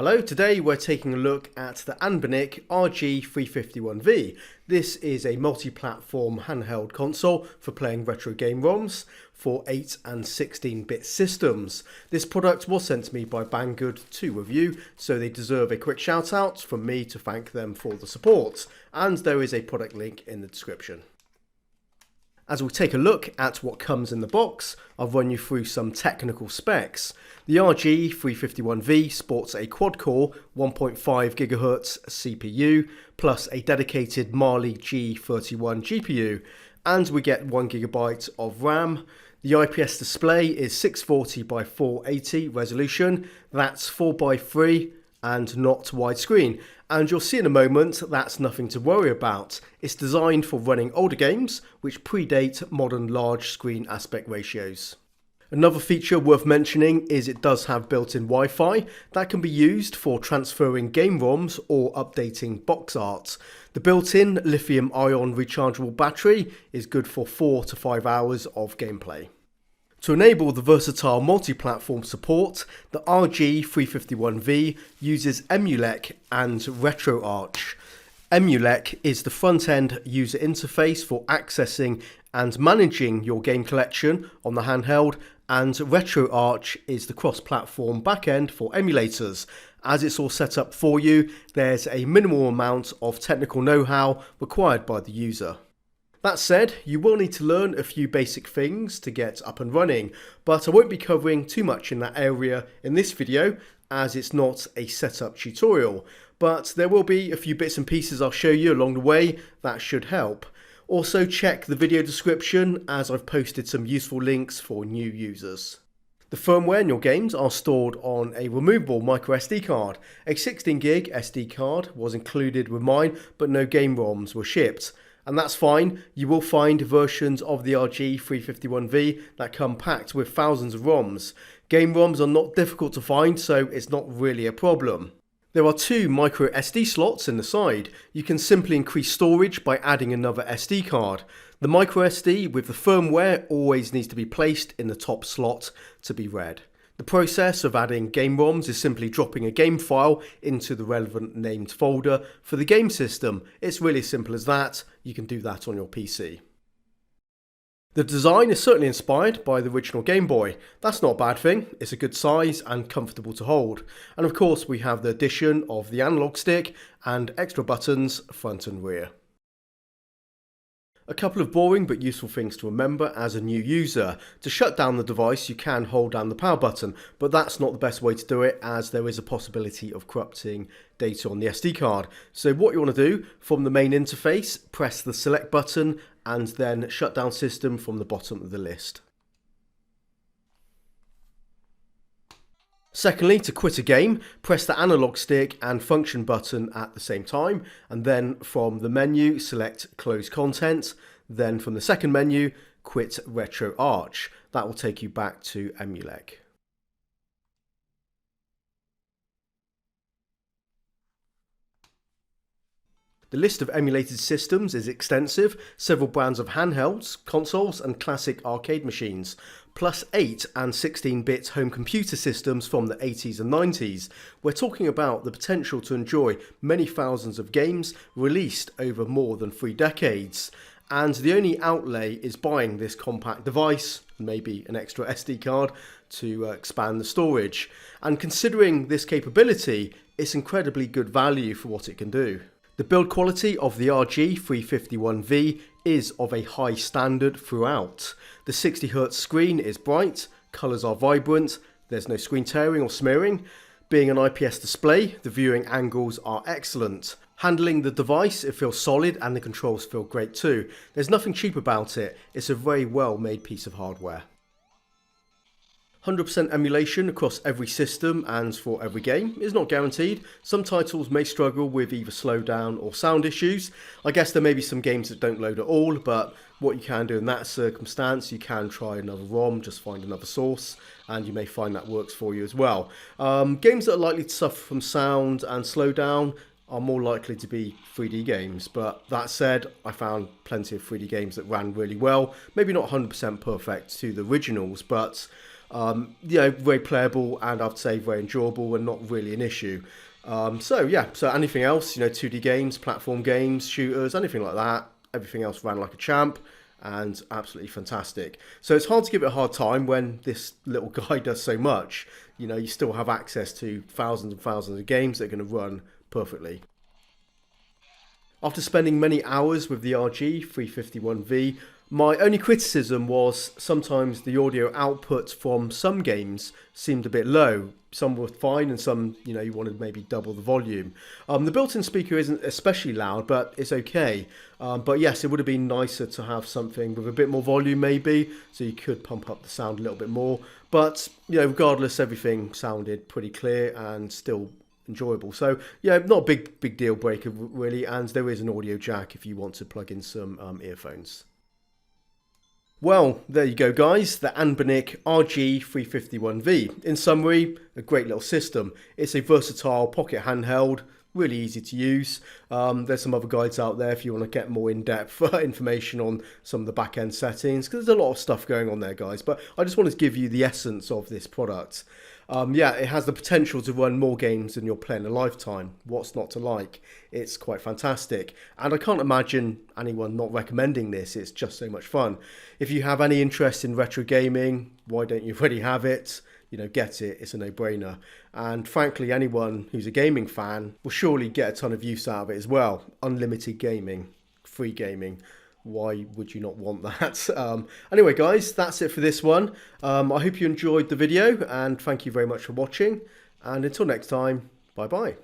Hello, today we're taking a look at the Anbernic RG351V. This is a multi-platform handheld console for playing retro game ROMs for 8 and 16-bit systems. This product was sent to me by Banggood to review, so they deserve a quick shout out from me to thank them for the support, and there is a product link in the description. As we take a look at what comes in the box, I'll run you through some technical specs. The RG351V sports a quad-core 1.5 GHz CPU plus a dedicated Mali G31 GPU, and we get 1 GB of RAM. The IPS display is 640 by 480 resolution, that's 4:3 and not widescreen. And you'll see in a moment that's nothing to worry about. It's designed for running older games which predate modern large screen aspect ratios. Another feature worth mentioning is it does have built-in Wi-Fi that can be used for transferring game ROMs or updating box art. The built-in lithium-ion rechargeable battery is good for 4 to 5 hours of gameplay. To enable the versatile multi-platform support, the RG351V uses Emulec and RetroArch. Emulec is the front-end user interface for accessing and managing your game collection on the handheld, and RetroArch is the cross-platform backend for emulators. As it's all set up for you, there's a minimal amount of technical know-how required by the user. That said, you will need to learn a few basic things to get up and running, but I won't be covering too much in that area in this video as it's not a setup tutorial, but there will be a few bits and pieces I'll show you along the way that should help. Also check the video description as I've posted some useful links for new users. The firmware in your games are stored on a removable microSD card. A 16GB SD card was included with mine, but no game ROMs were shipped. And that's fine, you will find versions of the RG351V that come packed with thousands of ROMs. Game ROMs are not difficult to find, so it's not really a problem. There are 2 micro SD slots in the side. You can simply increase storage by adding another SD card. The micro SD with the firmware always needs to be placed in the top slot to be read. The process of adding game ROMs is simply dropping a game file into the relevant named folder for the game system. It's really as simple as that. You can do that on your PC. The design is certainly inspired by the original Gameboy. That's not a bad thing, it's a good size and comfortable to hold. And of course we have the addition of the analog stick and extra buttons front and rear. A couple of boring but useful things to remember as a new user. To shut down the device you can hold down the power button, but that's not the best way to do it as there is a possibility of corrupting data on the SD card. So what you want to do, from the main interface, press the select button and then shut down system from the bottom of the list. Secondly, to quit a game, press the analog stick and function button at the same time, and then from the menu select close content, then from the second menu quit RetroArch. That will take you back to Emulec. The list of emulated systems is extensive, several brands of handhelds, consoles and classic arcade machines, plus 8 and 16-bit home computer systems from the 80s and 90s. We're talking about the potential to enjoy many thousands of games released over more than 3 decades. And the only outlay is buying this compact device, maybe an extra SD card to expand the storage. And considering this capability, it's incredibly good value for what it can do. The build quality of the RG351V is of a high standard throughout. The 60Hz screen is bright, colours are vibrant, there's no screen tearing or smearing. Being an IPS display, the viewing angles are excellent. Handling the device, it feels solid and the controls feel great too. There's nothing cheap about it, it's a very well made piece of hardware. 100% emulation across every system and for every game is not guaranteed. Some titles may struggle with either slowdown or sound issues. I guess there may be some games that don't load at all, but what you can do in that circumstance, you can try another ROM, just find another source, and you may find that works for you as well. Games that are likely to suffer from sound and slowdown are more likely to be 3D games, but that said, I found plenty of 3D games that ran really well. Maybe not 100% perfect to the originals, but Very playable, and I'd say very enjoyable and not really an issue. So anything else, 2D games, platform games, shooters, anything like that, everything else ran like a champ and absolutely fantastic. So it's hard to give it a hard time when this little guy does so much. You still have access to thousands and thousands of games that are going to run perfectly. After spending many hours with the RG351V, my only criticism was sometimes the audio output from some games seemed a bit low. Some were fine and some, you wanted maybe double the volume. The built-in speaker isn't especially loud, but it's okay. But yes, it would have been nicer to have something with a bit more volume maybe, so you could pump up the sound a little bit more. But, regardless, everything sounded pretty clear and still enjoyable. So not a big deal breaker really, and there is an audio jack if you want to plug in some earphones. Well, there you go guys, the Anbernic RG351V. In summary, a great little system. It's a versatile pocket handheld, really easy to use. There's some other guides out there if you want to get more in-depth information on some of the back-end settings, because there's a lot of stuff going on there guys, but I just wanted to give you the essence of this product. It has the potential to run more games than you'll play in a lifetime. What's not to like? It's quite fantastic. And I can't imagine anyone not recommending this. It's just so much fun. If you have any interest in retro gaming, why don't you already have it? Get it. It's a no-brainer. And frankly, anyone who's a gaming fan will surely get a ton of use out of it as well. Unlimited gaming, free gaming. Why would you not want that? Anyway guys, that's it for this one. I hope you enjoyed the video and thank you very much for watching, and until next time, bye bye.